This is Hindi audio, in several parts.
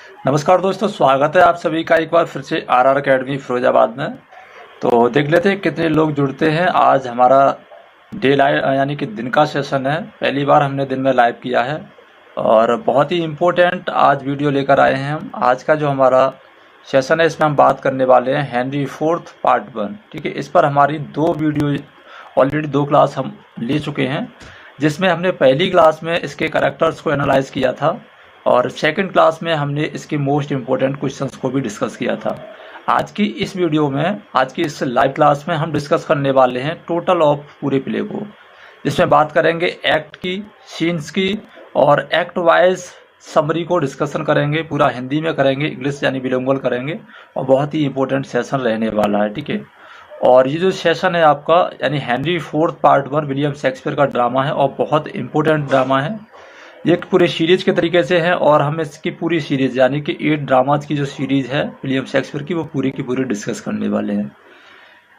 नमस्कार दोस्तों, स्वागत है आप सभी का एक बार फिर से आरआर अकेडमी फिरोजाबाद में। तो देख लेते हैं कितने लोग जुड़ते हैं। आज हमारा डे लाइव यानी कि दिन का सेशन है। पहली बार हमने दिन में लाइव किया है और बहुत ही इम्पोर्टेंट आज वीडियो लेकर आए हैं हम। आज का जो हमारा सेशन है इसमें हम बात करने वाले हैं हेनरी फोर्थ पार्ट 1। ठीक है, इस पर हमारी 2 वीडियो ऑलरेडी 2 क्लास हम ले चुके हैं, जिसमें हमने पहली क्लास में इसके कैरेक्टर्स को एनालाइज किया था और सेकंड क्लास में हमने इसके मोस्ट इम्पोर्टेंट क्वेश्चंस को भी डिस्कस किया था। आज की इस वीडियो में, आज की इस लाइव क्लास में हम डिस्कस करने वाले हैं टोटल ऑफ पूरे प्ले को, जिसमें बात करेंगे एक्ट की, सीन्स की और एक्ट वाइज समरी को डिस्कशन करेंगे। पूरा हिंदी में करेंगे, इंग्लिश यानी बिलिंगुअल करेंगे और बहुत ही इंपॉर्टेंट सेशन रहने वाला है। ठीक है, और ये जो सेशन है आपका यानी Henry fourth part 1 William Shakespeare का ड्रामा है और बहुत इंपॉर्टेंट ड्रामा है। ये एक पूरे सीरीज के तरीके से है और हम इसकी पूरी सीरीज यानी कि 8 ड्रामाज की जो सीरीज है विलियम शेक्सपियर की, वो पूरी की पूरी डिस्कस करने वाले हैं।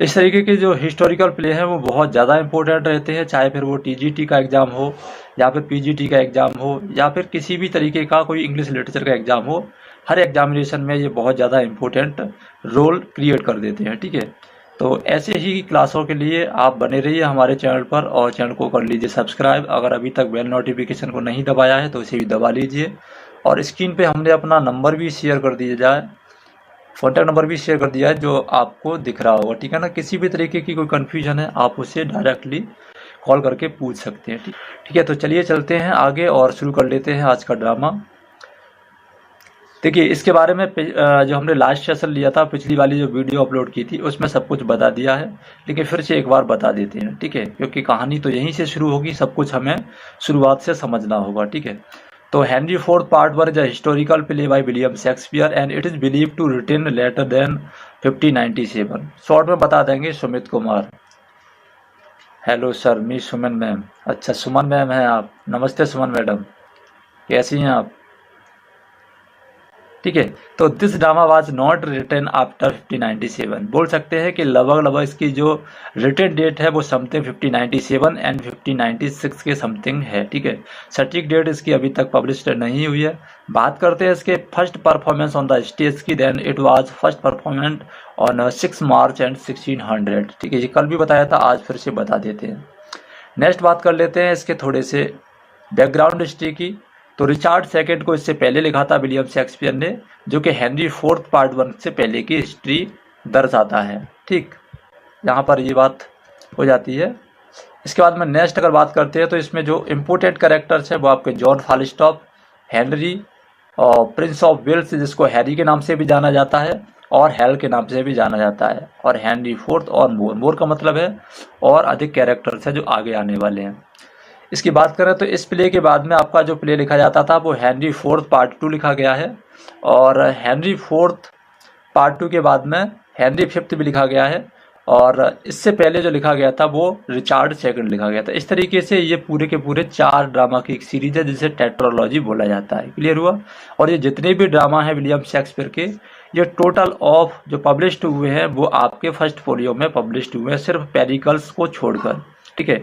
इस तरीके के जो हिस्टोरिकल प्ले हैं वो बहुत ज़्यादा इंपॉर्टेंट रहते हैं, चाहे फिर वो टीजीटी का एग्ज़ाम हो या फिर पीजीटी का एग्ज़ाम हो या फिर किसी भी तरीके का कोई इंग्लिश लिटरेचर का एग्ज़ाम हो। हर एग्जामिनेशन में ये बहुत ज़्यादा इंपॉर्टेंट रोल क्रिएट कर देते हैं। ठीक है, तो ऐसे ही क्लासों के लिए आप बने रहिए हमारे चैनल पर और चैनल को कर लीजिए सब्सक्राइब। अगर अभी तक बेल नोटिफिकेशन को नहीं दबाया है तो इसे भी दबा लीजिए और स्क्रीन पे हमने अपना नंबर भी शेयर कर दिया जाए, कॉन्टैक्ट नंबर भी शेयर कर दिया है जो आपको दिख रहा होगा। ठीक है ना, किसी भी तरीके की कोई कन्फ्यूजन है आप उसे डायरेक्टली कॉल करके पूछ सकते हैं। ठीक है, तो चलिए चलते हैं आगे और शुरू कर लेते हैं आज का ड्रामा। देखिए, इसके बारे में जो हमने लास्ट सेशन लिया था, पिछली वाली जो वीडियो अपलोड की थी उसमें सब कुछ बता दिया है, लेकिन फिर से एक बार बता देते हैं। ठीक है, क्योंकि कहानी तो यहीं से शुरू होगी, सब कुछ हमें शुरुआत से समझना होगा। ठीक है, तो Henry fourth part 1 is a historical play by William Shakespeare and it is believe to written later then 1597। Short में बता देंगे सुमित कुमार। हेलो सर, मी सुमन मैम। अच्छा, सुमन मैम हैं आप। नमस्ते सुमन मैडम, कैसी हैं आप? ठीक है, तो this drama was not written after 1597। बोल सकते हैं कि लगभग इसकी जो रिटन डेट है वो समथिंग 1597 एंड 1596 के समथिंग है। ठीक है, सटीक डेट इसकी अभी तक पब्लिश नहीं हुई है। बात करते हैं इसके first performance on the stage की, then it was first performance on 6 March and 1600। ठीक है, ये कल भी बताया था, आज फिर से बता देते हैं। नेक्स्ट बात कर लेते हैं इसके थोड़े से बैकग्राउंड हिस्ट्री की। तो रिचार्ड सेकंड को इससे पहले लिखा था विलियम शेक्सपियर ने, जो कि हेनरी फोर्थ पार्ट 1 से पहले की हिस्ट्री दर्शाता है। ठीक, यहाँ पर ये बात हो जाती है। इसके बाद में नेक्स्ट अगर बात करते हैं तो इसमें जो इम्पोर्टेंट कैरेक्टर्स है वो आपके जॉन फालिस्टॉप, हेनरी और प्रिंस ऑफ वेल्स, जिसको हैरी के नाम से भी जाना जाता है और हेल के नाम से भी जाना जाता है, और हेनरी फोर्थ और मोर। मोर का मतलब है और अधिक कैरेक्टर्स है जो आगे आने वाले हैं। इसकी बात करें तो इस प्ले के बाद में आपका जो प्ले लिखा जाता था वो हेनरी फोर्थ पार्ट 2 लिखा गया है और हेनरी फोर्थ पार्ट 2 के बाद में हेनरी फिफ्थ भी लिखा गया है और इससे पहले जो लिखा गया था वो रिचार्ड सेकंड लिखा गया था। इस तरीके से ये पूरे के पूरे 4 ड्रामा की एक सीरीज है जिसे टेट्रोलॉजी बोला जाता है। क्लियर हुआ? और ये जितने भी ड्रामा हैं विलियम शेक्सपियर के, ये टोटल ऑफ जो पब्लिश्ड हुए हैं वो आपके फर्स्ट फोलियो में पब्लिश्ड हुए हैं, सिर्फ पेरिकल्स को छोड़कर। ठीक है,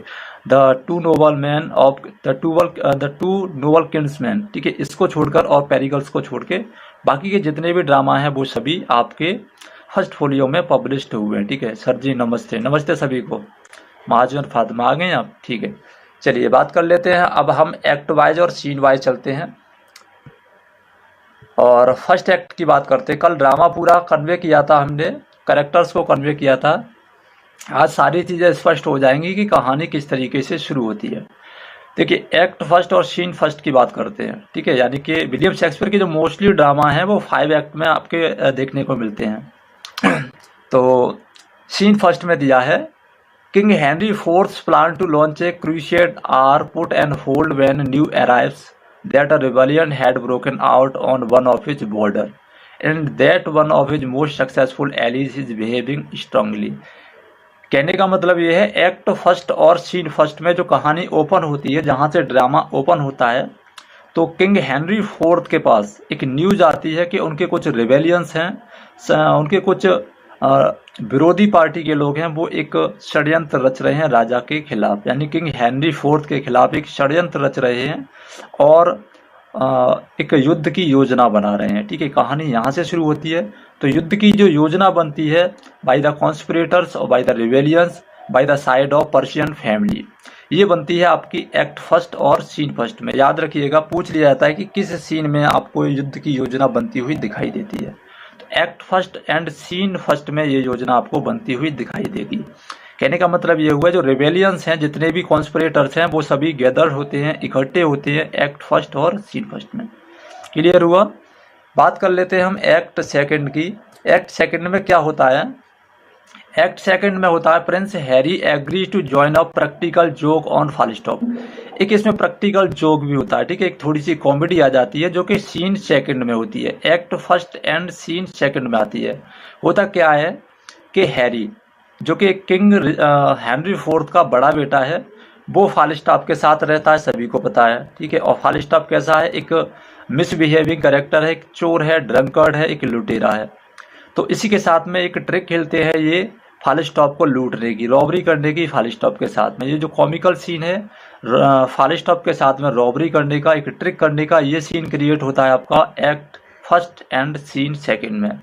द टू नोबल किंग्समैन, ठीक है, इसको छोड़कर और पेरिकल्स को छोड़ के बाकी के जितने भी ड्रामा हैं वो सभी आपके फर्स्ट फोलियो में पब्लिश्ड हुए हैं। ठीक है सर जी, नमस्ते। नमस्ते सभी को। महाजन फातिमा आ गए आप? ठीक है, चलिए बात कर लेते हैं। अब हम एक्ट वाइज और सीन वाइज चलते हैं और फर्स्ट एक्ट की बात करते हैं। कल ड्रामा पूरा कन्वे किया था हमने, कैरेक्टर्स को कन्वे किया था। आज सारी चीज़ें स्पष्ट हो जाएंगी कि कहानी किस तरीके से शुरू होती है। देखिए, एक्ट फर्स्ट और सीन फर्स्ट की बात करते हैं। ठीक है, यानी कि विलियम शेक्सपियर के जो मोस्टली ड्रामा हैं वो 5 एक्ट में आपके देखने को मिलते हैं। तो सीन फर्स्ट में दिया है, king Henry fourth plan to launch a crusade are put and hold when new arrives that a rebellion had broken out on one of his border and that one of his most successful allies is behaving strongly. कहने का मतलब ये है, एक्ट फर्स्ट और सीन फर्स्ट में जो कहानी ओपन होती है, जहाँ से ड्रामा ओपन होता है, तो किंग हेनरी फोर्थ के पास एक न्यूज़ आती है कि उनके कुछ रिबेलियंस हैं, उनके कुछ विरोधी पार्टी के लोग हैं, वो एक षड्यंत्र रच रहे हैं राजा के खिलाफ, यानी किंग हेनरी फोर्थ के खिलाफ एक षड्यंत्र रच रहे हैं और एक युद्ध की योजना बना रहे हैं। ठीक है, कहानी यहाँ से शुरू होती है। तो युद्ध की जो योजना बनती है बाय द कॉन्स्पिरेटर्स और by the rebellions by the side of Persian family, ये बनती है आपकी एक्ट फर्स्ट और सीन फर्स्ट में। याद रखिएगा, पूछ लिया जाता है कि किस सीन में आपको युद्ध की योजना बनती हुई दिखाई देती है। तो act first and scene first में ये योजना आपको बनती हुई दिखाई देगी। कहने का मतलब ये हुआ, जो रेबेलियंस हैं, जितने भी कॉन्स्पिरेटर्स हैं, वो सभी गैदर होते हैं, इकट्ठे होते हैं एक्ट फर्स्ट और सीन फर्स्ट में। क्लियर हुआ? बात कर लेते हैं हम एक्ट सेकंड की। एक्ट सेकंड में क्या होता है? एक्ट सेकंड में होता है prince Harry agree to join a practical joke on Falstaff. एक इसमें प्रैक्टिकल जोक भी होता है। ठीक है, एक थोड़ी सी कॉमेडी आ जाती है जो कि सीन सेकंड में होती है, act first and scene second में आती है। होता क्या है कि हैरी, जो कि किंग हेनरी फोर्थ का बड़ा बेटा है, वो फालिस्टॉप के साथ रहता है, सभी को पता है। ठीक है, और फालिस्टॉप कैसा है? एक मिसबिहेविंग कैरेक्टर है, एक चोर है, ड्रंकर्ड है, एक लुटेरा है। तो इसी के साथ में एक ट्रिक खेलते हैं ये फालिस्टॉप को लूटने की, रॉबरी करने की फालिस्टॉप के साथ में। ये जो कॉमिकल सीन है फालिस्टॉप के साथ में रॉबरी करने का, एक ट्रिक करने का, ये सीन क्रिएट होता है आपका act first and scene second में।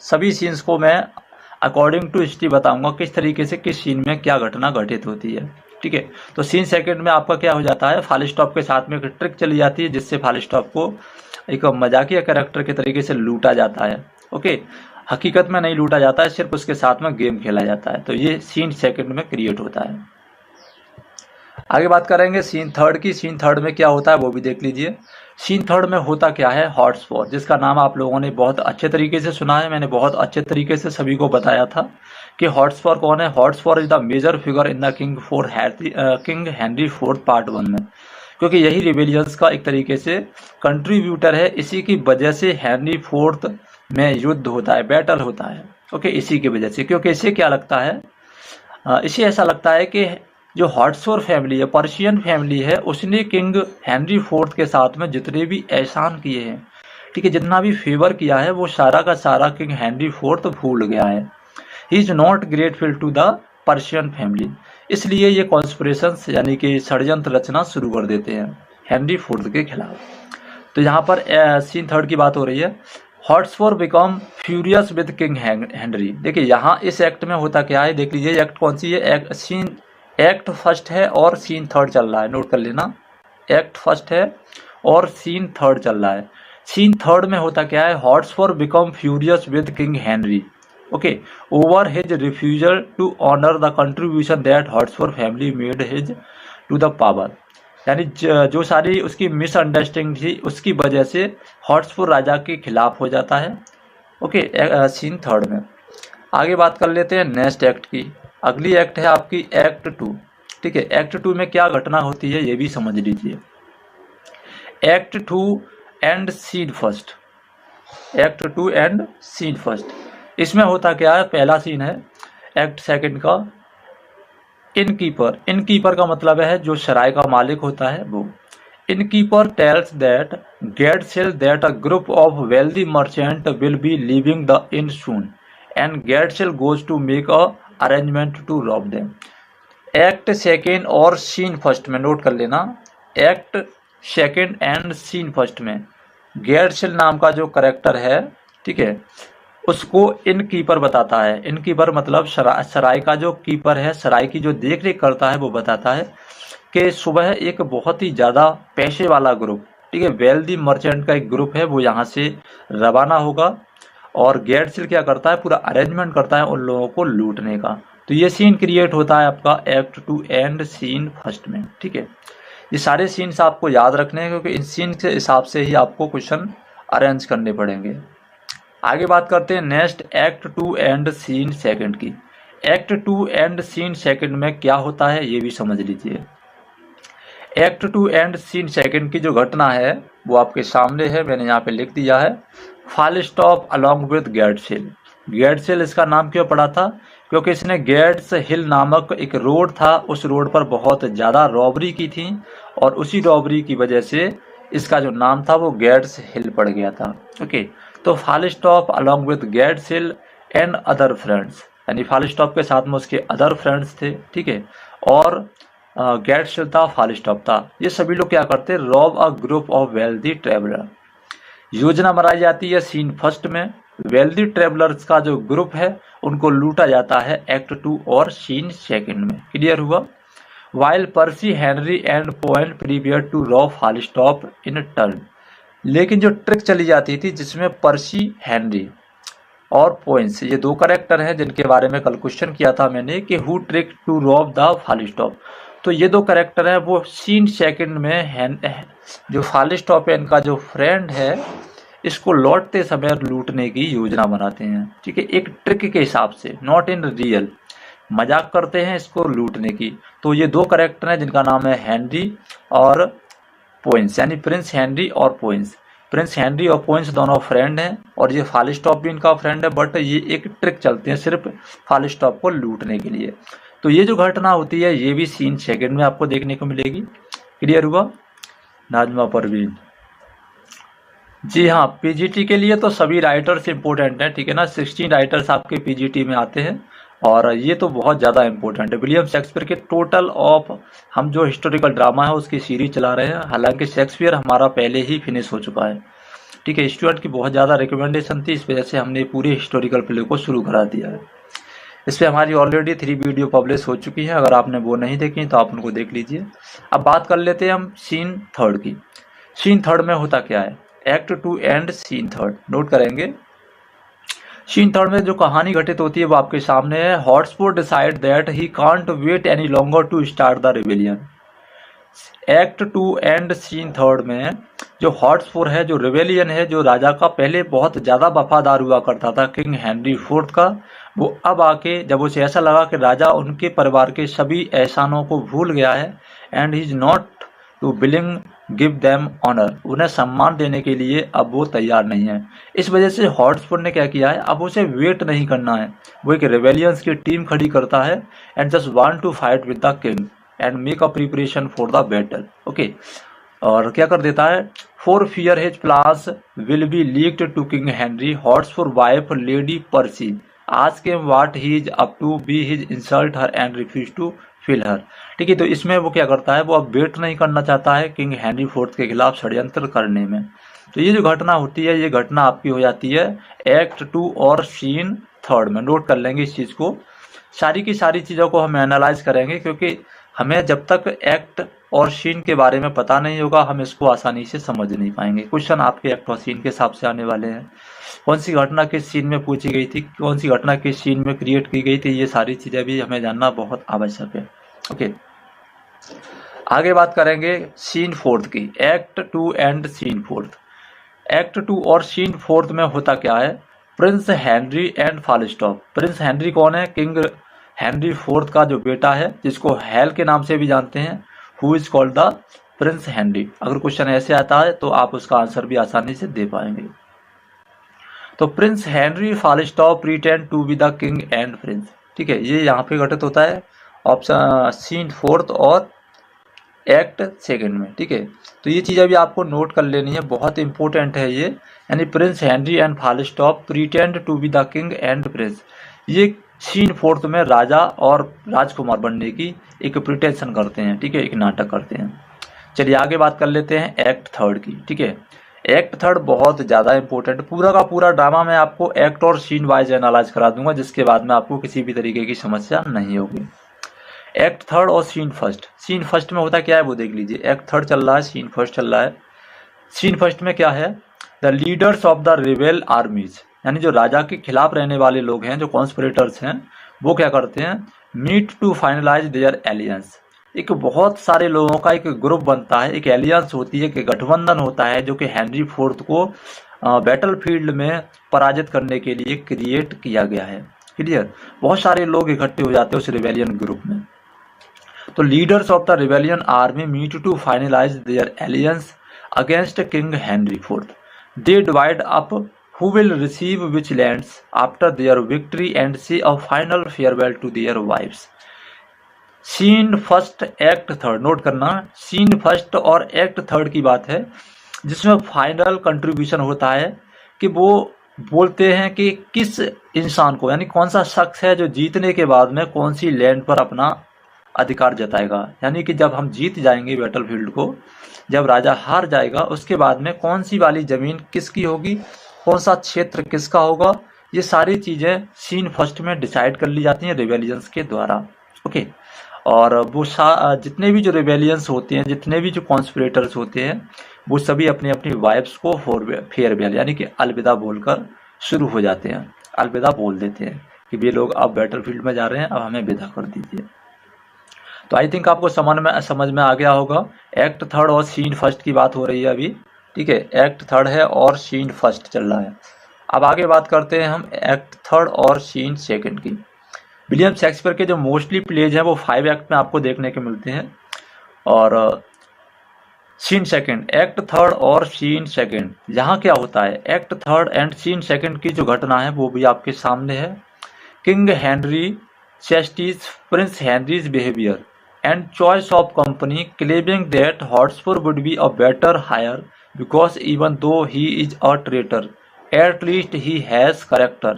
सभी सीन्स को मैं अकॉर्डिंग टू हिस्ट्री बताऊंगा किस तरीके से किस सीन में क्या घटना घटित होती है। ठीक है, तो सीन सेकंड में आपका क्या हो जाता है? फालिस्टॉप के साथ में एक ट्रिक चली जाती है जिससे फालिस्टॉप को एक मजाकिया कैरेक्टर के तरीके से लूटा जाता है। ओके, हकीकत में नहीं लूटा जाता है, सिर्फ उसके साथ में गेम खेला जाता है। तो ये सीन सेकंड में क्रिएट होता है। आगे बात करेंगे सीन थर्ड की। सीन थर्ड में क्या होता है वो भी देख लीजिए। सीन थर्ड में होता क्या है? हॉटस्पॉट, जिसका नाम आप लोगों ने बहुत अच्छे तरीके से सुना है। मैंने बहुत अच्छे तरीके से सभी को बताया था कि हॉटस्पॉट कौन है। Hotspot is the major figure in the king Henry fourth part 1 में, क्योंकि यही रिबेलियंस का एक तरीके से कंट्रीब्यूटर है। इसी की वजह से हेनरी फोर्थ में युद्ध होता है, बैटल होता है। ओके, इसी की वजह से, क्योंकि इसे क्या लगता है, इसे ऐसा लगता है कि जो हॉटस्पॉट फैमिली है, पर्शियन फैमिली है, उसने किंग हेनरी फोर्थ के साथ में जितने भी एहसान किए हैं, ठीक है, जितना भी फेवर किया है, वो सारा का सारा किंग हेनरी फोर्थ भूल गया है। He is not grateful to the Persian family. इसलिए ये कॉन्स्पिरेशंस यानी कि षड्यंत्र रचना शुरू कर देते हैं हेनरी फोर्थ के खिलाफ। तो यहाँ पर सीन थर्ड की बात हो रही है। Hotspot become furious with king Henry. देखिए यहाँ इस एक्ट में होता क्या है, देख लीजिए एक्ट कौन सी है। सीन एक्ट फर्स्ट है और सीन थर्ड चल रहा है, नोट कर लेना। एक्ट फर्स्ट है और सीन थर्ड चल रहा है। सीन थर्ड में होता क्या है? Hotspot become furious with king Henry, okay, over his refusal to honour the contribution that hotspot family made his to the power. यानी जो सारी उसकी मिसअंडरस्टैंडिंग थी, उसकी वजह से हॉटस्पॉट राजा के खिलाफ हो जाता है। ओके, सीन थर्ड में। आगे बात कर लेते हैं नेक्स्ट एक्ट की। अगली एक्ट है आपकी एक्ट 2। ठीक है, एक्ट 2 में क्या घटना होती है ये भी समझ लीजिए। Act 2 and scene first. Act 2 and scene first. इसमें होता क्या है? पहला सीन है एक्ट सेकंड का, इनकीपर। इनकीपर का मतलब है जो सराय का मालिक होता है वो। Innkeeper tells that Gadshill that a group of wealthy merchant will be leaving the inn soon and Gadshill goes to make a arrangement to rob them. Act second और सीन फर्स्ट में, नोट कर लेना, act second and scene first में गेटसेल नाम का जो करेक्टर है, ठीक है, उसको इनकीपर बताता है। इनकीपर मतलब सराय का जो कीपर है, सराय की जो देख रेख करता है, वो बताता है कि सुबह एक बहुत ही ज़्यादा पैसे वाला ग्रुप, ठीक है, वेल्दी मर्चेंट का एक ग्रुप है, वो यहाँ से रवाना होगा और गेटसेल क्या करता है? पूरा अरेंजमेंट करता है उन लोगों को लूटने का। तो ये सीन क्रिएट होता है आपका एक्ट 2 एंड सीन फर्स्ट में। ठीक है, ये सारे सीन्स आपको याद रखने हैं क्योंकि इन सीन के हिसाब से ही आपको क्वेश्चन अरेंज करने पड़ेंगे। आगे बात करते हैं next act 2 and scene second की। एक्ट 2 एंड सीन सेकंड में क्या होता है ये भी समझ लीजिए। एक्ट 2 एंड सीन सेकंड की जो घटना है वो आपके सामने है, मैंने यहाँ पे लिख दिया है। फालिस्टॉप अलॉन्ग विद गेटसेल। गेटसेल इसका नाम क्यों पड़ा था? क्योंकि इसने गेट्स हिल नामक एक रोड था, उस रोड पर बहुत ज़्यादा रॉबरी की थी और उसी रॉबरी की वजह से इसका जो नाम था वो गेट्स हिल पड़ गया था। ओके, तो Falstaff along with Gadshill and other friends, यानी फालिस्टॉप के साथ में उसके अदर फ्रेंड्स थे, ठीक है, और गेट्स था, फालिस्टॉप था। ये सभी लोग क्या करते, rob a group of wealthy traveller. योजना बनाई जाती है सीन फर्स्ट में, वेल्दी ट्रेवलर्स का जो ग्रुप है उनको लूटा जाता है एक्ट 2 और सीन सेकंड में। क्लियर हुआ। While Percy Henry and Poins prepare to rob Falstaff in turn. लेकिन जो ट्रिक चली जाती थी जिसमें पर्सी हेनरी और पॉइंट्स, ये दो करेक्टर हैं जिनके बारे में कल क्वेश्चन किया था मैंने कि who trick to rob the Falstaff. तो ये दो करेक्टर हैं, वो सीन सेकंड में जो फालिस्टॉप है इनका जो फ्रेंड है, इसको लौटते समय लूटने की योजना बनाते हैं। ठीक है, एक ट्रिक के हिसाब से, नॉट इन रियल, मजाक करते हैं इसको लूटने की। तो ये दो करेक्टर हैं जिनका नाम है हेनरी और पोइंस, यानी प्रिंस हेनरी और पोइंस। प्रिंस हेनरी और पोइंस दोनों फ्रेंड हैं और ये फालिस्टॉप भी इनका फ्रेंड है, बट ये एक ट्रिक चलते हैं सिर्फ फालिस्टॉप को लूटने के लिए। तो ये जो घटना होती है ये भी सीन सेकंड में आपको देखने को मिलेगी। क्लियर हुआ। नाजमा परवीन, जी हाँ, पीजीटी के लिए तो सभी राइटर्स इंपॉर्टेंट हैं, ठीक है ना। 16 राइटर्स आपके पीजीटी में आते हैं और ये तो बहुत ज़्यादा इंपॉर्टेंट है। विलियम शेक्सपियर के टोटल ऑफ, हम जो हिस्टोरिकल ड्रामा है उसकी सीरीज चला रहे हैं, हालांकि शेक्सपियर हमारा पहले ही फिनिश हो चुका है। ठीक है, स्टूडेंट की बहुत ज़्यादा रिकमेंडेशन थी, इस वजह से हमने पूरे हिस्टोरिकल प्ले को शुरू करा दिया है। इस पर हमारी ऑलरेडी 3 वीडियो पब्लिश हो चुकी है, अगर आपने वो नहीं देखी तो आप उनको देख लीजिए। अब बात कर लेते हैं हम सीन थर्ड की। सीन थर्ड में होता क्या है, act 2 and scene third note करेंगे। सीन थर्ड में जो कहानी घटित होती है वो आपके सामने है। Hotspot decide that he can't wait any longer to start the rebellion. Act 2 and scene third में जो हॉटस्पॉट है, जो रिबेलियन है, जो राजा का पहले बहुत ज़्यादा वफादार हुआ करता था किंग हेनरी फोर्थ का, वो अब आके जब उसे ऐसा लगा कि राजा उनके परिवार के सभी एहसानों को भूल गया है and he is not too willing give them honour, उन्हें सम्मान देने के लिए अब वो तैयार नहीं है। इस वजह से हॉटस्पॉट ने क्या किया है, अब उसे वेट नहीं करना है, वो एक रेबेलियंस की टीम खड़ी करता है and just want to fight with the king and make a preparation for the battle. Okay, और क्या कर देता है, for fear his plans will be leaked to king Henry, Hotspur wife lady Percy ask him what he is up to, be his insult her and refuse to fill her. ठीक है, तो इसमें वो क्या करता है, वो अब वेट नहीं करना चाहता है किंग हेनरी फोर्थ के खिलाफ षड्यंत्र करने में। तो ये जो घटना होती है, ये घटना आपकी हो जाती है एक्ट 2 और सीन थर्ड में। नोट कर लेंगे इस चीज़ को, सारी की सारी चीज़ों को हम एनालाइज करेंगे, क्योंकि हमें जब तक एक्ट और सीन के बारे में पता नहीं होगा हम इसको आसानी से समझ नहीं पाएंगे। क्वेश्चन आपके एक्ट और सीन के हिसाब से आने वाले हैं। कौन सी घटना किस सीन में पूछी गई थी, कौन सी घटना किस सीन में क्रिएट की गई थी, ये सारी चीज़ें भी हमें जानना बहुत आवश्यक है। ओके, आगे बात करेंगे सीन फोर्थ की, act 2 and scene fourth. Act 2 और सीन फोर्थ में होता क्या है, prince Henry and Falstaff. Prince Henry कौन है, किंग हेनरी फोर्थ का जो बेटा है, जिसको हेल के नाम से भी जानते हैं, who is called the Prince Henry. अगर क्वेश्चन ऐसे आता है तो आप उसका आंसर भी आसानी से दे पाएंगे। तो prince Henry Falstaff pretend to be the king and prince. ठीक है, ये यहाँ पे घटित होता है ऑप्शन सीन फोर्थ और एक्ट सेकंड में। ठीक है, तो ये चीज़ अभी आपको नोट कर लेनी है, बहुत इंपॉर्टेंट है ये। यानी prince Henry and Falstaff pretend to be the king and prince, ये सीन फोर्थ में राजा और राजकुमार बनने की एक प्रिटेंशन करते हैं। ठीक है, एक नाटक करते हैं। चलिए आगे बात कर लेते हैं एक्ट थर्ड की। ठीक है, एक्ट थर्ड बहुत ज़्यादा इंपॉर्टेंट, पूरा का पूरा ड्रामा मैं आपको एक्ट और सीन वाइज एनालाइज करा दूंगा, जिसके बाद में आपको किसी भी तरीके की समस्या नहीं होगी। एक्ट थर्ड और सीन फर्स्ट। सीन फर्स्ट में होता क्या है वो देख लीजिए, एक्ट थर्ड चल रहा है, सीन फर्स्ट चल रहा है। सीन फर्स्ट में क्या है, the leaders of the rebel आर्मीज, यानी जो राजा के खिलाफ रहने वाले लोग हैं, जो कॉन्स्पिरेटर्स हैं, वो क्या करते हैं, meet to finalize their aliens. एक बहुत सारे लोगों का एक ग्रुप बनता है, एक एलियंस होती है, एक गठबंधन होता है, जो कि हेनरी फोर्थ को बैटल फील्ड में पराजित करने के लिए क्रिएट किया गया है। क्लियर, बहुत सारे लोग इकट्ठे हो जाते हैं उस रिबेलियन ग्रुप में। तो leaders of the rebellion army meet to finalize their aliens against king Henry fourth. They divide up who will receive which lands after their victory and say a final farewell to their wives। Scene first act third note करना, सीन फर्स्ट और एक्ट थर्ड की बात है, जिसमें फाइनल कंट्रीब्यूशन होता है कि वो बोलते हैं कि किस इंसान को, यानी कौन सा शख्स है जो जीतने के बाद में कौन सी लैंड पर अपना अधिकार जताएगा। यानी कि जब हम जीत जाएंगे बैटलफील्ड को, जब राजा हार जाएगा, उसके बाद में कौन सी वाली जमीन किसकी होगी, कौन सा क्षेत्र किसका होगा, ये सारी चीजें सीन फर्स्ट में डिसाइड कर ली जाती हैं रिबेलियंस के द्वारा। ओके, और वो जितने भी जो रिबेलियंस होते हैं, जितने भी जो कॉन्स्पिरेटर्स होते हैं, वो सभी अपनी अपनी वाइफ्स को फेयरवेल यानी कि अलविदा बोलकर शुरू हो जाते हैं, अलविदा बोल देते हैं कि ये लोग अब बैटलफील्ड में जा रहे हैं, अब हमें विदा कर दीजिए। तो आई थिंक आपको समझ में आ गया होगा। एक्ट थर्ड और सीन फर्स्ट की बात हो रही है अभी, ठीक है, एक्ट थर्ड है और सीन फर्स्ट चल रहा है। अब आगे बात करते हैं हम एक्ट थर्ड और सीन सेकंड की। विलियम शेक्सपियर के जो मोस्टली प्लेज हैं वो 5 एक्ट में आपको देखने के मिलते हैं। और सीन सेकंड, एक्ट थर्ड और सीन सेकंड, यहाँ क्या होता है, act third and scene second की जो घटना है वो भी आपके सामने है। King Henry chastises prince Henry's behaviour and choice of company, claiming that Hotspur would be a better hire because even though he is a traitor, at least he has character।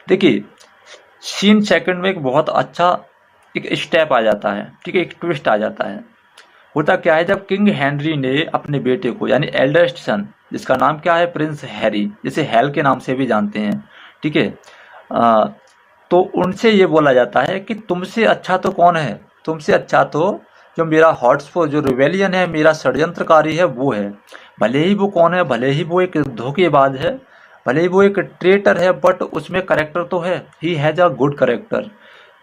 देखिए, सीन सेकंड में एक बहुत अच्छा एक स्टेप आ जाता है, ठीक है, एक ट्विस्ट आ जाता है। होता क्या है, जब किंग हेनरी ने अपने बेटे को यानी एल्डेस्ट सन, जिसका नाम क्या है, प्रिंस हैरी, जिसे हेल के नाम से भी जानते हैं, ठीक है, तो उनसे ये बोला जाता है कि तुमसे अच्छा तो कौन है, तुमसे अच्छा तो जो मेरा हॉटस्पर जो रिवेलियन है, मेरा षड्यंत्रकारी है, वो है। भले ही वो कौन है, भले ही वो एक धोखेबाज है, भले ही वो एक ट्रेटर है, बट उसमें करेक्टर तो है, he has a good character.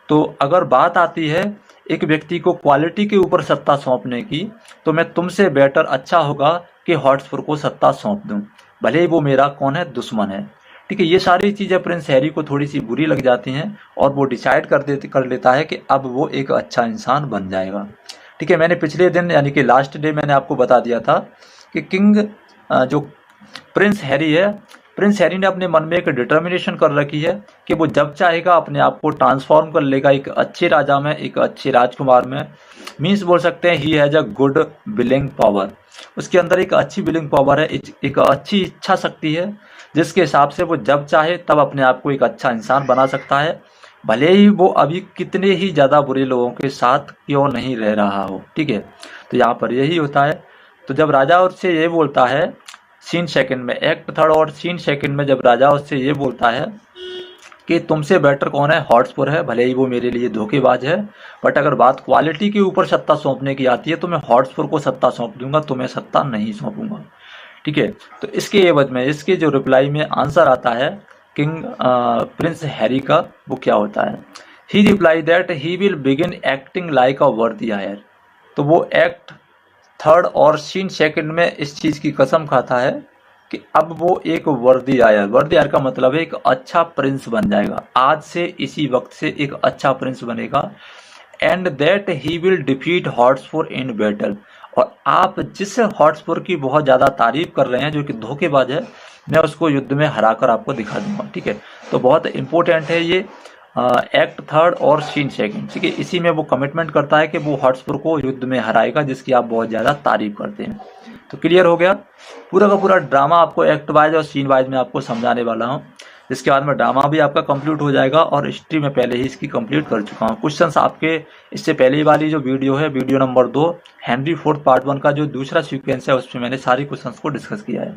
तो अगर बात आती है एक व्यक्ति को क्वालिटी के ऊपर सत्ता सौंपने की, तो मैं तुमसे बेटर अच्छा होगा कि हॉटस्पर को सत्ता सौंप दूं, भले ही वो मेरा कौन है, दुश्मन है। ठीक है, ये सारी चीज़ें प्रिंस हैरी को थोड़ी सी बुरी लग जाती हैं और वो डिसाइड कर लेता है कि अब वो एक अच्छा इंसान बन जाएगा। ठीक है, मैंने पिछले दिन यानी कि लास्ट डे मैंने आपको बता दिया था कि जो प्रिंस हैरी है, प्रिंस हैरी ने अपने मन में एक डिटर्मिनेशन कर रखी है कि वो जब चाहेगा अपने आप को ट्रांसफॉर्म कर लेगा एक अच्छे राजा में, एक अच्छे राजकुमार में। मीन्स बोल सकते हैं he has a good willing power, उसके अंदर एक अच्छी विलिंग पावर है, एक अच्छी इच्छा शक्ति है, जिसके हिसाब से वो जब चाहे तब अपने आप को एक अच्छा इंसान बना सकता है, भले ही वो अभी कितने ही ज़्यादा बुरे लोगों के साथ क्यों नहीं रह रहा हो। ठीक है, तो यहाँ पर यही होता है। तो जब राजा उससे ये बोलता है सीन सेकंड में, एक्ट थर्ड और सीन सेकंड में, जब राजा उससे ये बोलता है कि तुमसे बेटर कौन है, हॉटस्पर है, भले ही वो मेरे लिए धोखेबाज है, बट अगर बात क्वालिटी के ऊपर सत्ता सौंपने की आती है तो मैं हॉटस्पर को सत्ता सौंप दूंगा, तुम्हें सत्ता नहीं सौंपूंगा। ठीक है, तो इसके एवज में, इसके जो रिप्लाई में आंसर आता है प्रिंस हैरी का, वो क्या होता है, he reply that he will begin acting like a worthy heir. तो वो एक्ट थर्ड और सीन सेकंड में इस चीज़ की कसम खाता है कि अब वो एक वर्दी आयर का मतलब है एक अच्छा प्रिंस बन जाएगा, आज से इसी वक्त से एक अच्छा प्रिंस बनेगा। And that he will defeat Hotspur in battle, और आप जिस हॉटस्पर की बहुत ज़्यादा तारीफ कर रहे हैं जो कि धोखेबाज है, मैं उसको युद्ध में हराकर आपको दिखा दूंगा। ठीक है, तो बहुत इंपॉर्टेंट है ये एक्ट थर्ड और सीन सेकंड। ठीक है, इसी में वो कमिटमेंट करता है कि वो हॉटस्पर को युद्ध में हराएगा जिसकी आप बहुत ज़्यादा तारीफ करते हैं। तो क्लियर हो गया, पूरा का पूरा ड्रामा आपको एक्ट वाइज और सीन वाइज में आपको समझाने वाला हूँ। इसके बाद में ड्रामा भी आपका कंप्लीट हो जाएगा और हिस्ट्री में पहले ही इसकी कंप्लीट कर चुका हूँ। क्वेश्चंस आपके इससे पहले वाली जो वीडियो है, video number 2 Henry fourth part 1 का जो दूसरा सीक्वेंस है, उसमें मैंने सारी क्वेश्चंस को डिस्कस किया है।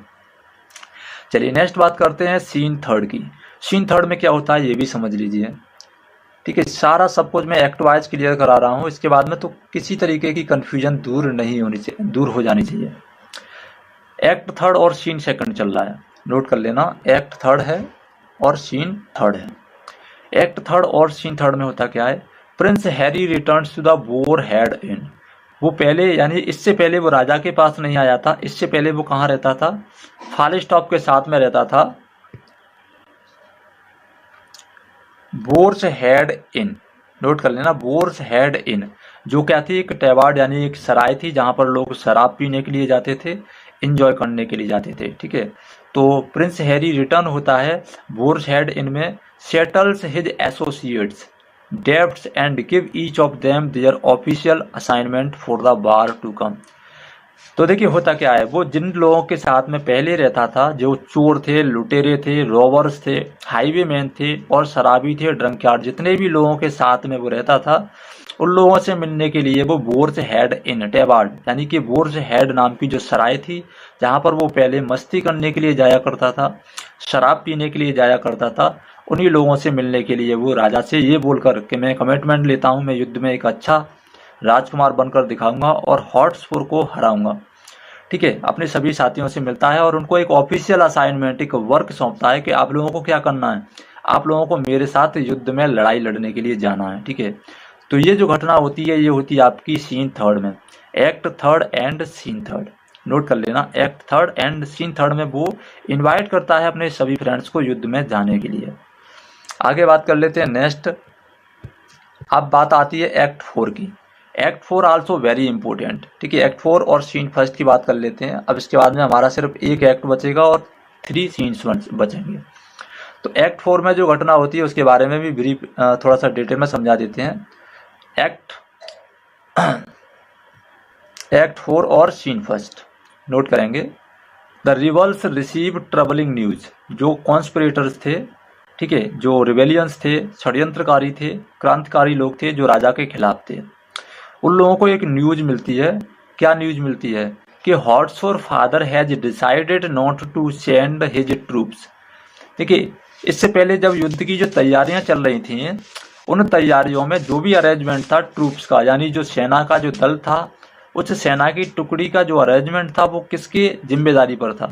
चलिए नेक्स्ट बात करते हैं सीन थर्ड की। सीन थर्ड में क्या होता है ये भी समझ लीजिए। ठीक है, सारा सब कुछ मैं एक्ट वाइज क्लियर करा रहा हूँ, इसके बाद में तो किसी तरीके की कंफ्यूजन दूर हो जानी चाहिए। एक्ट थर्ड और सीन सेकंड चल रहा है, नोट कर लेना, एक्ट थर्ड है और सीन थर्ड है। एक्ट थर्ड और सीन थर्ड में होता क्या है, prince Harry returns to the boar head inn. वो पहले यानी इससे पहले वो राजा के पास नहीं आया था, इससे पहले वो कहाँ रहता था, फालिस्टॉप के साथ में रहता था, बोर्स हेड इन, नोट कर लेना, बोर्स हेड इन, जो क्या थी, एक टैबार्ड यानी एक सराय थी जहां पर लोग शराब पीने के लिए जाते थे, इंजॉय करने के लिए जाते थे। ठीक है, तो प्रिंस हैरी रिटर्न होता है बोर्स हेड इन में, settles his associates debts and give each of them their official assignment for the war to come. तो देखिए होता क्या है, वो जिन लोगों के साथ में पहले रहता था, जो चोर थे, लुटेरे थे, रॉबर्स थे, हाईवेमैन थे और शराबी थे, ड्रंकयार्ड, जितने भी लोगों के साथ में वो रहता था, उन लोगों से मिलने के लिए वो बोर्स हेड इन टेबार्ड, यानी कि बोर्स हेड नाम की जो सराय थी जहाँ पर वो पहले मस्ती करने के लिए जाया करता था, शराब पीने के लिए जाया करता था, उन्हीं लोगों से मिलने के लिए वो राजा से ये बोलकर कि मैं कमिटमेंट लेता हूँ, मैं युद्ध में एक अच्छा राजकुमार बनकर दिखाऊंगा और हॉट्सपुर को हराऊंगा, ठीक है, अपने सभी साथियों से मिलता है और उनको एक ऑफिशियल असाइनमेंट, एक वर्क सौंपता है कि आप लोगों को क्या करना है, आप लोगों को मेरे साथ युद्ध में लड़ाई लड़ने के लिए जाना है, ठीक है। तो ये जो घटना होती है ये होती है आपकी सीन थर्ड में, act third and scene third, note कर लेना, act third and scene third में वो इनवाइट करता है अपने सभी फ्रेंड्स को युद्ध में जाने के लिए। आगे बात कर लेते हैं नेक्स्ट। अब बात आती है एक्ट 4 की। एक्ट 4 आल्सो वेरी इंपॉर्टेंट, ठीक है। एक्ट 4 और सीन फर्स्ट की बात कर लेते हैं। अब इसके बाद में हमारा सिर्फ एक एक्ट बचेगा और 3 सीन्स बचेंगे। तो एक्ट 4 में जो घटना होती है उसके बारे में भी ब्रीफ थोड़ा सा डिटेल में समझा देते हैं। एक्ट 4 और सीन फर्स्ट नोट करेंगे। The rebels receive troubling news, जो कॉन्स्पिरेटर्स थे, ठीक है, जो रिबेलियंस थे, षड्यंत्रकारी थे, क्रांतिकारी लोग थे जो राजा के खिलाफ थे, उन लोगों को एक न्यूज मिलती है। क्या न्यूज मिलती है कि Hotspur father has decided not to send his troops. देखिए, इससे पहले जब युद्ध की जो तैयारियां चल रही थी, उन तैयारियों में जो भी अरेंजमेंट था ट्रूप्स का, यानी जो सेना का जो दल था, उस सेना की टुकड़ी का जो अरेंजमेंट था वो किसकी जिम्मेदारी पर था?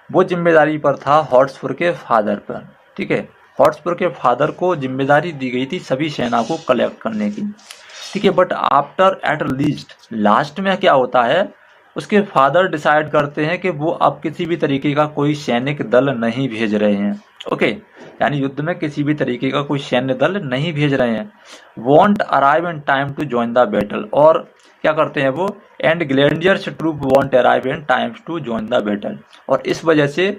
वो जिम्मेदारी पर था हॉट्सपुर के फादर पर, ठीक है। हॉट्सपुर के फादर को जिम्मेदारी दी गई थी सभी सेना को कलेक्ट करने की, ठीक है। But after at least, last में क्या होता है, उसके फादर डिसाइड करते हैं कि वो अब किसी भी तरीके का कोई सैनिक दल नहीं भेज रहे हैं, ओके, यानी युद्ध में किसी भी तरीके का कोई सैन्य दल नहीं भेज रहे हैं। Won't arrive in time to join the battle, और क्या करते हैं वो, and Glendower's troop won't arrive in time to join the battle, और इस वजह से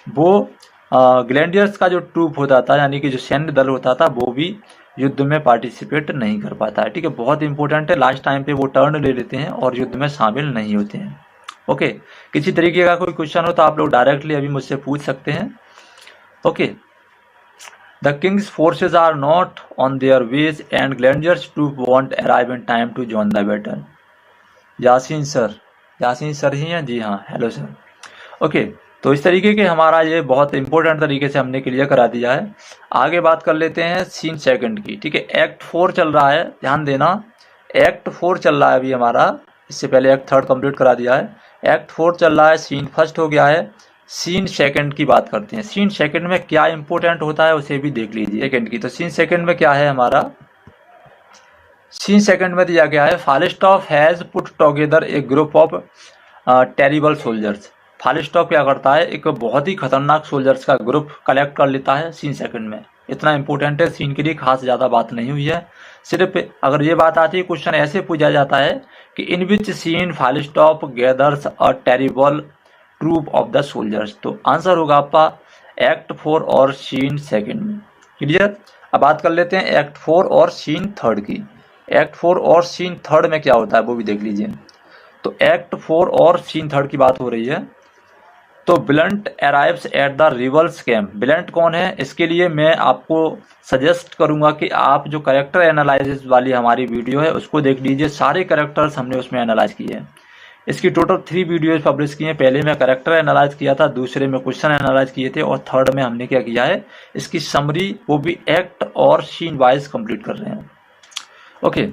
वो ग्लेंडियर्स का जो ट्रूप होता था, यानी कि जो सैन्य दल होता था, वो भी युद्ध में पार्टिसिपेट नहीं कर पाता है, ठीक है। बहुत इंपॉर्टेंट है, लास्ट टाइम पे वो टर्न ले लेते हैं और युद्ध में शामिल नहीं होते हैं, ओके। किसी तरीके का कोई क्वेश्चन हो तो आप लोग डायरेक्टली अभी मुझसे पूछ सकते हैं, okay. The king's forces are not on their ways and Glendower's troop won't arrive in time to join the battle. Yasin sir ही हैं, जी हाँ, हेलो सर, ओके। तो इस तरीके के हमारा ये बहुत इंपॉर्टेंट तरीके से हमने क्लियर करा दिया है। आगे बात कर लेते हैं सीन सेकंड की, ठीक है। एक्ट 4 चल रहा है, ध्यान देना, एक्ट 4 चल रहा है अभी हमारा, इससे पहले एक्ट 3 कंप्लीट करा दिया है। एक्ट 4 चल रहा है, सीन फर्स्ट हो गया है, सीन सेकंड की बात करते हैं। सीन सेकंड में क्या इंपॉर्टेंट होता है उसे भी देख लीजिए सेकंड की। तो सीन सेकंड में क्या है हमारा, सीन सेकंड में दिया गया है, Falstaff has put together a group of terrible soldiers. Falstaff क्या करता है, एक बहुत ही खतरनाक सोल्जर्स का ग्रुप कलेक्ट कर लेता है सीन सेकंड में। इतना इंपॉर्टेंट है, सीन के लिए खास ज़्यादा बात नहीं हुई है। सिर्फ अगर ये बात आती है, क्वेश्चन ऐसे पूछा जाता है कि in which scene Falstaff gathers a terrible troop of the soldiers. तो आंसर होगा आपका एक्ट 4 और सीन सेकंड में, क्लियर। अब बात कर लेते हैं एक्ट 4 और सीन थर्ड की। एक्ट 4 और सीन थर्ड में क्या होता है वो भी देख लीजिए। तो एक्ट 4 और सीन थर्ड की बात हो रही है। तो blunt arrives at the rebels camp. Blunt कौन है, इसके लिए मैं आपको सजेस्ट करूंगा कि आप जो कैरेक्टर एनालिसिस वाली हमारी वीडियो है उसको देख लीजिए। सारे कैरेक्टर्स हमने उसमें एनालाइज किए हैं। इसकी टोटल 3 वीडियोज पब्लिश की हैं। पहले में कैरेक्टर एनालाइज किया था, दूसरे में क्वेश्चन एनालाइज किए थे, और थर्ड में हमने क्या किया है, इसकी समरी वो भी एक्ट और सीन वाइज कंप्लीट कर रहे हैं, ओके।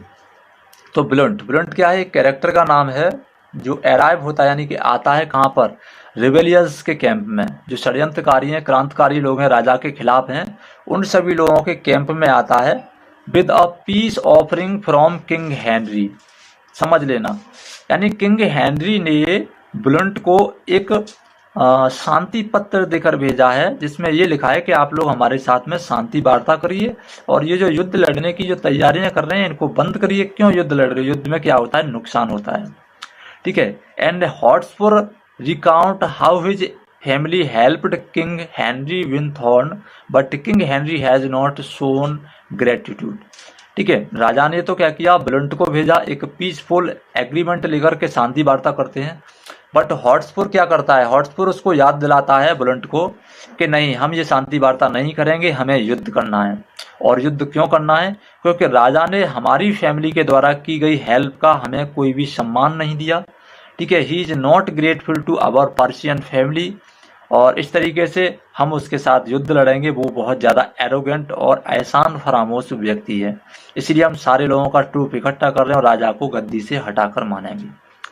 तो ब्लंट क्या है, एक कैरेक्टर का नाम है जो अराइव होता है, यानी कि आता है कहाँ पर, रिबेलियंस के कैंप में। जो षड्यंत्रकारी हैं, क्रांतिकारी लोग हैं, राजा के खिलाफ हैं, उन सभी लोगों के कैंप में आता है with a peace offering from king Henry. समझ लेना, यानी किंग हेनरी ने ब्लंट को एक शांति पत्र देकर भेजा है, जिसमें ये लिखा है कि आप लोग हमारे साथ में शांति वार्ता करिए और ये जो युद्ध लड़ने की जो तैयारियां कर रहे हैं इनको बंद करिए। क्यों युद्ध लड़ रहे हैं, युद्ध में क्या होता है, नुकसान होता है, ठीक है। And Hotspur recount how his family helped king Henry win throne but king Henry has not shown gratitude, ठीक है। राजा ने तो क्या किया, ब्लंट को भेजा, एक पीसफुल एग्रीमेंट लेकर के शांति वार्ता करते हैं, बट हॉटस्पुर क्या करता है, हॉटस्पुर उसको याद दिलाता है बुलंट को कि नहीं, हम ये शांति वार्ता नहीं करेंगे, हमें युद्ध करना है। और युद्ध क्यों करना है, क्योंकि राजा ने हमारी फैमिली के द्वारा की गई हेल्प का हमें कोई भी सम्मान नहीं दिया, ठीक है। He is not grateful to our Persian family, और इस तरीके से हम उसके साथ युद्ध लड़ेंगे। वो बहुत ज़्यादा एरोगेंट और एहसान फरामोश व्यक्ति है, इसलिए हम सारे लोगों का ट्रूप इकट्ठा कर रहे हैं और राजा को गद्दी से हटाकर मानेंगे,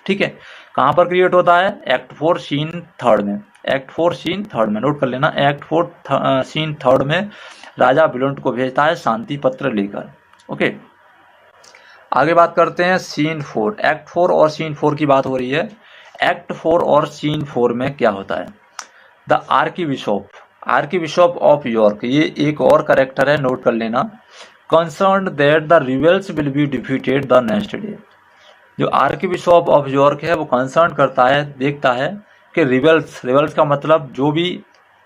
ठीक है। कहाँ पर क्रिएट होता है, एक्ट 4 सीन 3 में। एक्ट 4 सीन 3 में नोट कर लेना, एक्ट 4 सीन 3 में राजा बुलंट को भेजता है शांति पत्र लेकर। ओके, आगे बात करते हैं सीन 4। एक्ट 4 और सीन 4 की बात हो रही है। एक्ट 4 और सीन 4 में क्या होता है, द आर्कीबिशप ऑफ यॉर्क, ये एक और करेक्टर है, नोट कर लेना। Concern that the rebels will be defeated the next day. जो आर्कीबिशप ऑफ यॉर्क है वो कंसर्न करता है, देखता है कि रिबेल्स का मतलब जो भी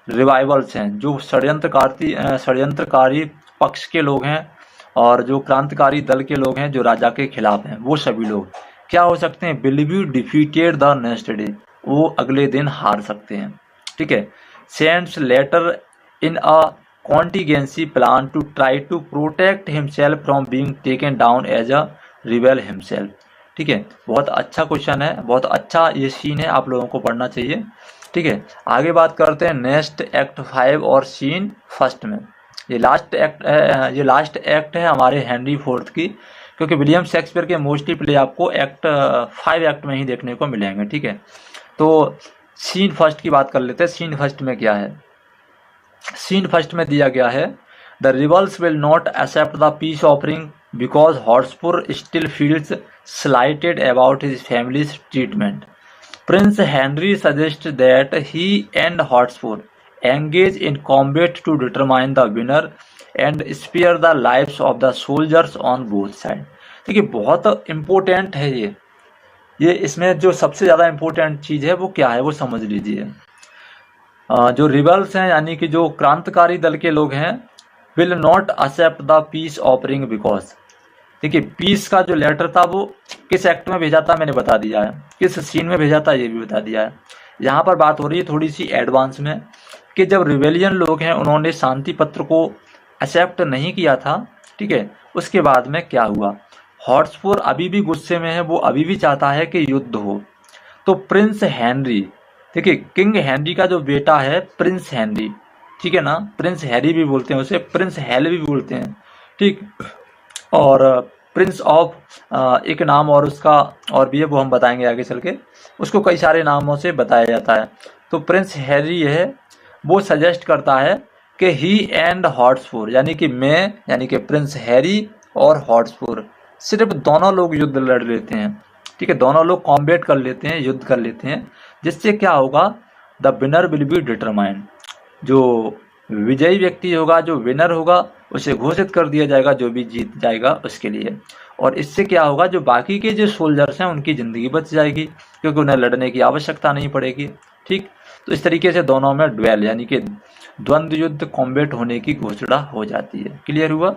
रिवाइवल्स हैं, जो षड्यंत्रकारी पक्ष के लोग हैं और जो क्रांतिकारी दल के लोग हैं जो राजा के खिलाफ हैं, वो सभी लोग क्या हो सकते हैं, will be defeated the next day, वो अगले दिन हार सकते हैं, ठीक है। Sends letter in a contingency plan to try to protect himself from being taken down as a rebel himself, ठीक है। बहुत अच्छा क्वेश्चन है, बहुत अच्छा ये सीन है, आप लोगों को पढ़ना चाहिए, ठीक है। आगे बात करते हैं नेक्स्ट एक्ट 5 और सीन 1 में। ये लास्ट एक्ट है हमारे हेनरी 4 की, क्योंकि विलियम शेक्सपियर के मोस्टली प्ले आपको एक्ट 5 एक्ट में ही देखने को मिलेंगे, ठीक है। तो सीन 1 की बात कर लेते हैं। सीन 1 में क्या है, सीन 1 में दिया गया है, the rebels will not accept the peace offering because Hotspur still feels slighted about his family's treatment. Prince Henry suggest that he and Hotspur engage in combat to determine the winner and spare the lives of the soldiers on both side। देखिए बहुत इम्पोर्टेंट है ये इसमें जो सबसे ज़्यादा इम्पोर्टेंट चीज़ है वो क्या है वो समझ लीजिए। जो रिबल्स हैं यानी कि जो क्रांतिकारी दल के लोग हैं, will not accept the peace offering because, देखिए पीस का जो लेटर था वो किस एक्ट में भेजा था मैंने बता दिया है, किस सीन में भेजा था ये भी बता दिया है। यहाँ पर बात हो रही है थोड़ी सी एडवांस में कि जब रिबेलियन लोग हैं उन्होंने शांति पत्र को एक्सेप्ट नहीं किया था, ठीक है, उसके बाद में क्या हुआ, हॉटस्पुर अभी भी गुस्से में है, वो अभी भी चाहता है कि युद्ध हो। तो प्रिंस हेनरी, देखिए किंग हेनरी का जो बेटा है प्रिंस हेनरी, ठीक है ना, प्रिंस हैरी भी बोलते हैं उसे, प्रिंस हेल भी बोलते हैं, ठीक, और प्रिंस ऑफ एक नाम और उसका और भी है, वो हम बताएंगे आगे चल के, उसको कई सारे नामों से बताया जाता है। तो प्रिंस हैरी है वो सजेस्ट करता है कि ही एंड हॉटस्पुर, यानी कि मैं यानी कि प्रिंस हैरी और हॉटस्पुर सिर्फ दोनों लोग युद्ध लड़ लेते हैं, ठीक है, दोनों लोग कॉम्बेट कर लेते हैं, युद्ध कर लेते हैं, जिससे क्या होगा, the winner will be determined, जो विजयी व्यक्ति होगा, जो विनर होगा उसे घोषित कर दिया जाएगा, जो भी जीत जाएगा उसके लिए। और इससे क्या होगा, जो बाकी के जो सोल्जर्स हैं उनकी ज़िंदगी बच जाएगी, क्योंकि उन्हें लड़ने की आवश्यकता नहीं पड़ेगी, ठीक। तो इस तरीके से दोनों में ड्वेल यानी कि द्वंद्व युद्ध कॉम्बेट होने की घोषणा हो जाती है। क्लियर हुआ,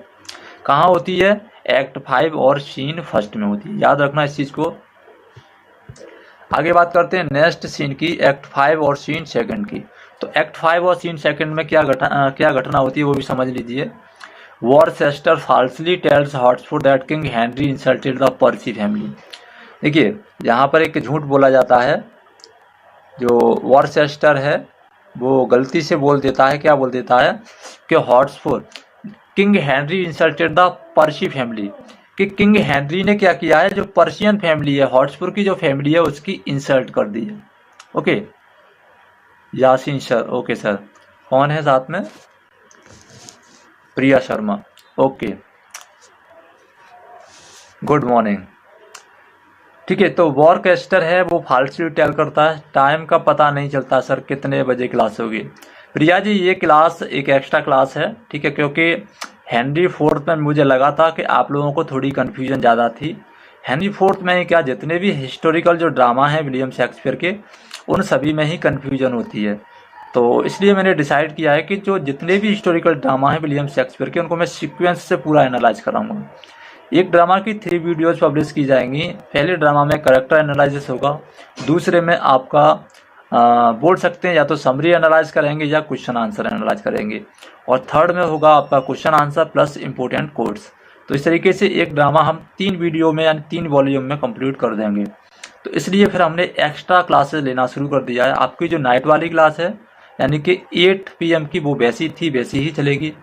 कहाँ होती है, एक्ट 5 और सीन 1 में होती है, याद रखना इस चीज़ को। आगे बात करते हैं नेक्स्ट सीन की, एक्ट 5 और सीन 2 की। तो एक्ट 5 और सीन 2 में क्या घटना होती है वो भी समझ लीजिए। Worcester falsely tells Hotspur that king Henry insulted the Percy family. देखिए यहाँ पर एक झूठ बोला जाता है, जो वॉरचेस्टर है वो गलती से बोल देता है, क्या बोल देता है कि Hotspur king Henry insulted the Percy family, कि किंग हेनरी ने क्या किया है, जो पर्शियन फैमिली है, हॉटस्पुर की जो फैमिली है उसकी इंसल्ट कर दी है। Okay Yasin sir, okay sir, कौन है साथ में, Priya Sharma, okay good morning, ठीक है। तो वॉरचेस्टर है वो फाल्सली टेल करता है, टाइम का पता नहीं चलता सर कितने बजे क्लास होगी। प्रिया जी ये क्लास एक एक्स्ट्रा क्लास है, ठीक है, क्योंकि हेनरी 4 में मुझे लगा था कि आप लोगों को थोड़ी कन्फ्यूजन ज़्यादा थी। हेनरी 4 में क्या, जितने भी हिस्टोरिकल जो ड्रामा हैं विलियम शेक्सपियर के, उन सभी में ही कन्फ्यूजन होती है। तो इसलिए मैंने डिसाइड किया है कि जो जितने भी हिस्टोरिकल ड्रामा हैं विलियम शेक्सपियर के, उनको मैं सीक्वेंस से पूरा एनालाइज कराऊंगा, एक ड्रामा की 3 वीडियोज पब्लिश की जाएंगी। पहले ड्रामा में करेक्टर एनालिसिस होगा, दूसरे में आपका बोल सकते हैं या तो समरी एनालाइज करेंगे या क्वेश्चन आंसर एनालाइज करेंगे, और थर्ड में होगा आपका question answer plus important codes. तो इस तरीके से एक ड्रामा हम 3 वीडियो में यानी 3 वॉल्यूम में कंप्लीट कर देंगे। तो इसलिए फिर हमने एक्स्ट्रा क्लासेस लेना शुरू कर दिया है। आपकी जो नाइट वाली क्लास है यानी कि 8 PM की, वो वैसी थी वैसी ही चलेगी,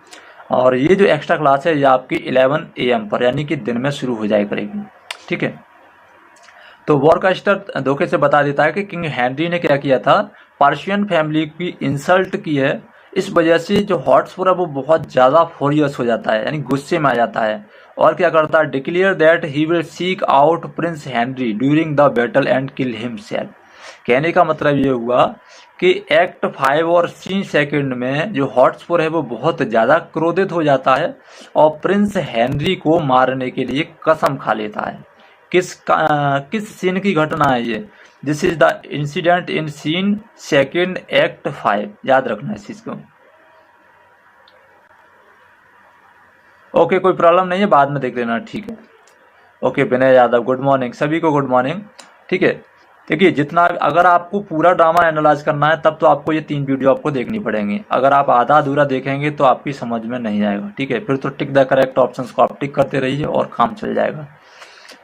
और ये जो एक्स्ट्रा क्लास है ये आपकी 11 AM पर यानी कि दिन में शुरू हो जाए करेगी। ठीक है, तो वॉरकास्टर धोखे से बता देता है कि किंग हेनरी ने क्या किया था, पर्शियन फैमिली की इंसल्ट की है। इस वजह से जो हॉटस्पर है वो बहुत ज़्यादा फ्यूरियस हो जाता है, यानी गुस्से में आ जाता है, और क्या करता है, declare that he will seek out Prince Henry during the battle and kill himself. कहने का मतलब ये हुआ कि एक्ट 5 और सीन सेकंड में जो हॉटस्पर है वो बहुत ज़्यादा क्रोधित हो जाता है और प्रिंस हेनरी को मारने के लिए कसम खा लेता है। किस सीन की घटना है ये? This is the incident in scene second act 5। याद रखना इस चीज को। ओके, कोई प्रॉब्लम नहीं है, बाद में देख लेना। ठीक है, okay Vinay Yadav, good morning, सभी को गुड मॉर्निंग। ठीक है, देखिए जितना, अगर आपको पूरा ड्रामा एनालाइज करना है तब तो आपको ये 3 वीडियो आपको देखनी पड़ेंगी। अगर आप आधा अधूरा देखेंगे तो आपकी समझ में नहीं आएगा। ठीक है, फिर तो टिक द करेक्ट ऑप्शंस को आप टिक करते रहिए और काम चल जाएगा।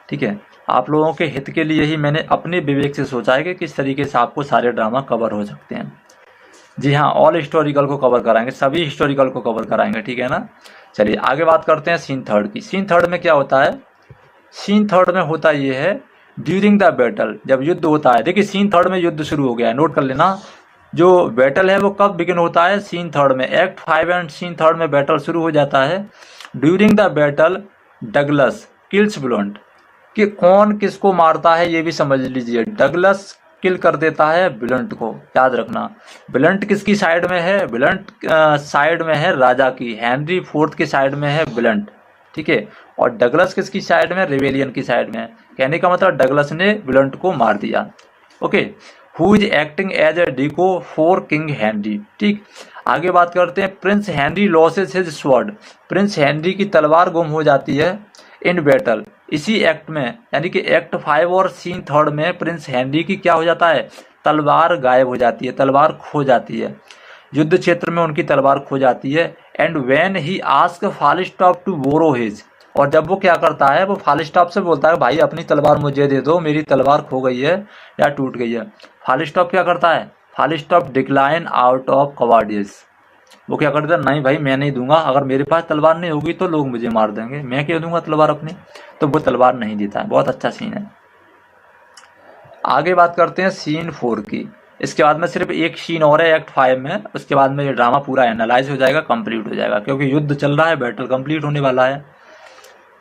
ठीक है, आप लोगों के हित के लिए ही मैंने अपने विवेक से सोचा है कि किस तरीके से आपको सारे ड्रामा कवर हो सकते हैं। जी हाँ, ऑल हिस्टोरिकल को कवर कराएंगे, सभी हिस्टोरिकल को कवर कराएंगे। ठीक है ना, चलिए आगे बात करते हैं सीन थर्ड की। सीन थर्ड में क्या होता है? सीन थर्ड में होता ये है, ड्यूरिंग द बैटल, जब युद्ध होता है। देखिए सीन थर्ड में युद्ध शुरू हो गया है, नोट कर लेना। जो बैटल है वो कब बिगिन होता है? सीन थर्ड में। एक्ट 5 एंड सीन थर्ड में बैटल शुरू हो जाता है। During the battle Douglas kills blunt, कि कौन किसको मारता है ये भी समझ लीजिए। डगलस किल कर देता है ब्लंट को, याद रखना। ब्लंट किसकी साइड में है? ब्लंट साइड में है राजा की, हेनरी फोर्थ की साइड में है ब्लंट। ठीक है, और डगलस किसकी साइड में? रिवेलियन की साइड में। कहने का मतलब डगलस ने ब्लंट को मार दिया। Okay, who is acting as a decoy for king Henry. ठीक, आगे बात करते हैं। Prince Henry loses his sword, prince Henry की तलवार गुम हो जाती है इन बैटल, इसी एक्ट में, यानी कि एक्ट 5 और सीन थर्ड में प्रिंस हेनरी की क्या हो जाता है? तलवार गायब हो जाती है, तलवार खो जाती है, युद्ध क्षेत्र में उनकी तलवार खो जाती है। And when he ask Falstaff to borrow his, और जब वो क्या करता है, वो फालिस्टॉप से बोलता है भाई अपनी तलवार मुझे दे दो, मेरी तलवार खो गई है या टूट गई है। फालिस्टॉप क्या करता है? फालिस्टॉप डिक्लाइन आउट ऑफ कवार्डियस, वो क्या करता है, नहीं भाई मैं नहीं दूंगा, अगर मेरे पास तलवार नहीं होगी तो लोग मुझे मार देंगे, मैं क्यों दूंगा तलवार अपनी, तो वो तलवार नहीं देता है। बहुत अच्छा सीन है। आगे बात करते हैं सीन 4 की। इसके बाद में सिर्फ एक सीन और है एक्ट 5 में, उसके बाद में ये ड्रामा पूरा एनालाइज हो जाएगा, कंप्लीट हो जाएगा, क्योंकि युद्ध चल रहा है, बैटल कंप्लीट होने वाला है।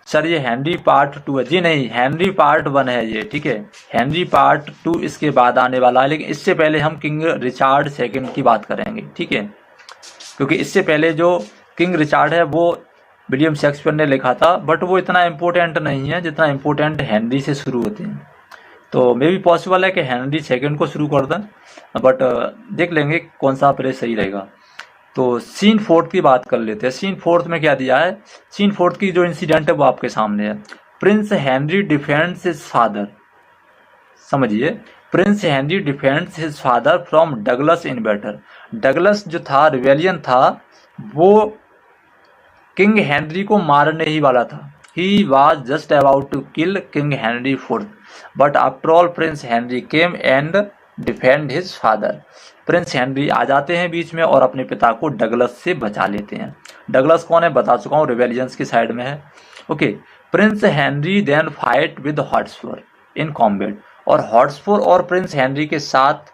सर ये हेनरी पार्ट 2 है? जी नहीं, हेनरी पार्ट 1 है ये। ठीक है, हेनरी पार्ट 2 इसके बाद आने वाला है, लेकिन इससे पहले हम किंग रिचार्ड सेकंड की बात करेंगे। ठीक है, क्योंकि इससे पहले जो किंग रिचार्ड है वो विलियम शेक्सपियर ने लिखा था, बट वो इतना इम्पोर्टेंट नहीं है जितना इम्पोर्टेंट हेनरी से शुरू होते हैं। तो मे भी पॉसिबल है कि हेनरी सेकंड को शुरू कर दें, बट देख लेंगे कौन सा पहले सही रहेगा। तो सीन 4 की बात कर लेते हैं। सीन 4 में क्या दिया है? सीन 4 की जो इंसिडेंट है वो आपके सामने है। Prince Henry defends his father, समझिए, prince Henry defends his father from Douglas in battle. Douglas जो था, रिवेलियन था, वो किंग हेनरी को मारने ही वाला था। He was just about to kill king Henry fourth, but after all prince Henry came and defend his father. Prince Henry आ जाते हैं बीच में और अपने पिता को डगलस से बचा लेते हैं। डगलस कौन है बता चुका हूँ, रिवेलियंस की साइड में है। Okay, prince Henry then fight with Hotspur in combat, और हॉटस्पर और प्रिंस हेनरी के साथ,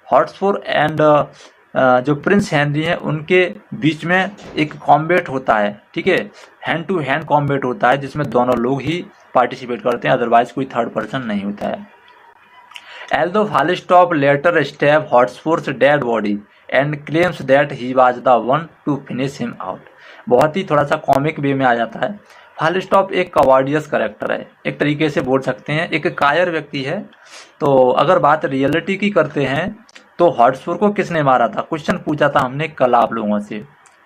हॉटस्पर एंड जो प्रिंस हेनरी हैं उनके बीच में एक कॉम्बैट होता है। ठीक है, हैंड टू हैंड कॉम्बैट होता है जिसमें दोनों लोग ही पार्टिसिपेट करते हैं, अदरवाइज कोई थर्ड पर्सन नहीं होता है। Although Falstaff later stabs Hotspur's dead body and claims that he was the one to finish him out, बहुत ही थोड़ा सा कॉमिक वे में आ जाता है। फालिस्टॉप एक कवार्डियस कैरेक्टर है, एक तरीके से बोल सकते हैं एक कायर व्यक्ति है। तो अगर बात रियलिटी की करते हैं तो हॉटस्पर को किसने मारा था? क्वेश्चन पूछा था हमने कल आप लोगों से,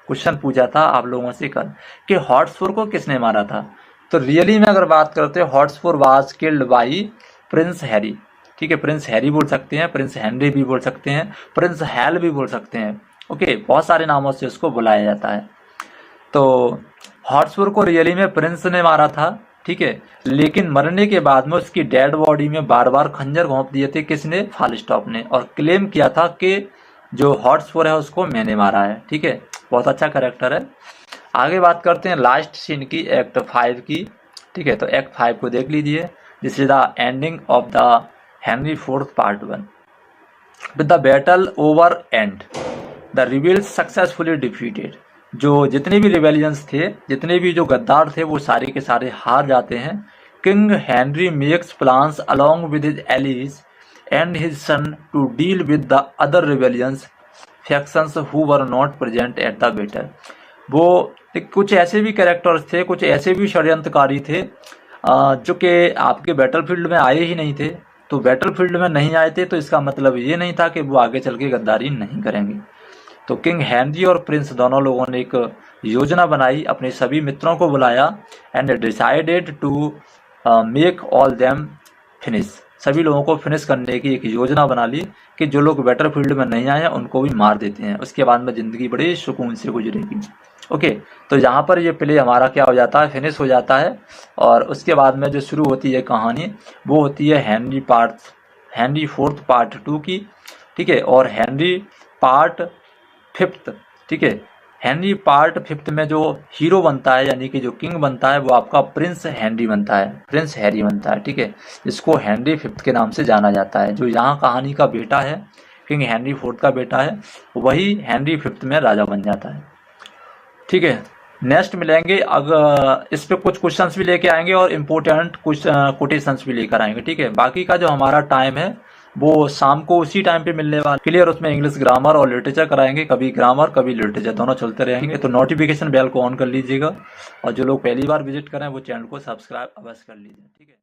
क्वेश्चन पूछा था आप लोगों से कल कि हॉटस्पर को किसने मारा था। तो तो रियली में अगर बात करते हैं, Hotspur was killed by prince Harry, ठीक है, प्रिंस हैरी बोल सकते हैं, प्रिंस हेनरी भी बोल सकते हैं, प्रिंस हैल भी बोल सकते हैं, ओके, बहुत सारे नामों से उसको बुलाया जाता है। तो हॉट्सपुर को रियली में प्रिंस ने मारा था, ठीक है, लेकिन मरने के बाद में उसकी डेड बॉडी में बार बार खंजर घोंप दिए थे, किसने? फालस्टॉप ने, और क्लेम किया था कि जो हॉट्सपुर है उसको मैंने मारा है, ठीक है, बहुत अच्छा कैरेक्टर है। आगे बात करते हैं लास्ट सीन की, एक्ट 5 की, ठीक है, तो एक्ट 5 को देख लीजिए। This is the ending of the Henry fourth part 1 with the battle over and the rebels successfully defeated. जो जितने भी रिबेलियंस थे, जितने भी जो गद्दार थे, वो सारे के सारे हार जाते हैं। King Henry makes plans along with his allies and his son to deal with the other rebellions factions who were not present at the battle. वो कुछ ऐसे भी कैरेक्टर्स थे, कुछ ऐसे भी षड्यंत्रकारी थे जो कि आपके बैटलफील्ड में आए ही नहीं थे। तो बैटलफील्ड में नहीं आए थे तो इसका मतलब ये नहीं था कि वो आगे चल के गद्दारी नहीं करेंगे। तो किंग हेनरी और प्रिंस दोनों लोगों ने एक योजना बनाई, अपने सभी मित्रों को बुलाया and decided to make all them finish. सभी लोगों को फिनिश करने की एक योजना बना ली कि जो लोग बैटलफील्ड में नहीं आए हैं उनको भी मार देते हैं, उसके बाद में ज़िंदगी बड़े सुकून से गुजरेगी। ओके, तो यहाँ पर ये प्ले हमारा क्या हो जाता है? फिनिश हो जाता है। और उसके बाद में जो शुरू होती है कहानी, वो होती है हेनरी फोर्थ पार्ट 2 की, ठीक है, और हेनरी पार्ट 5, ठीक है। हेनरी पार्ट 5 में जो हीरो बनता है, यानी कि जो किंग बनता है, वो आपका प्रिंस हेनरी बनता है, प्रिंस हैरी बनता है, ठीक है, जिसको हेनरी 5 के नाम से जाना जाता है। जो यहाँ कहानी का बेटा है, किंग हेनरी 4 का बेटा है, वही हेनरी 5 में राजा बन जाता है, ठीक है। नेक्स्ट मिलेंगे, अगर इस पे कुछ क्वेश्चंस भी लेके आएंगे और इम्पोर्टेंट कुछ कोटेशंस भी लेकर आएंगे, ठीक है। बाकी का जो हमारा टाइम है वो शाम को उसी टाइम पे मिलने वाला क्लियर। उसमें इंग्लिश ग्रामर और लिटरेचर कराएंगे, कभी ग्रामर कभी लिटरेचर, दोनों चलते रहेंगे। तो नोटिफिकेशन बेल को ऑन कर लीजिएगा, और जो लोग पहली बार विजिट करें वो चैनल को सब्सक्राइब अवश्य कर लीजिए, ठीक है।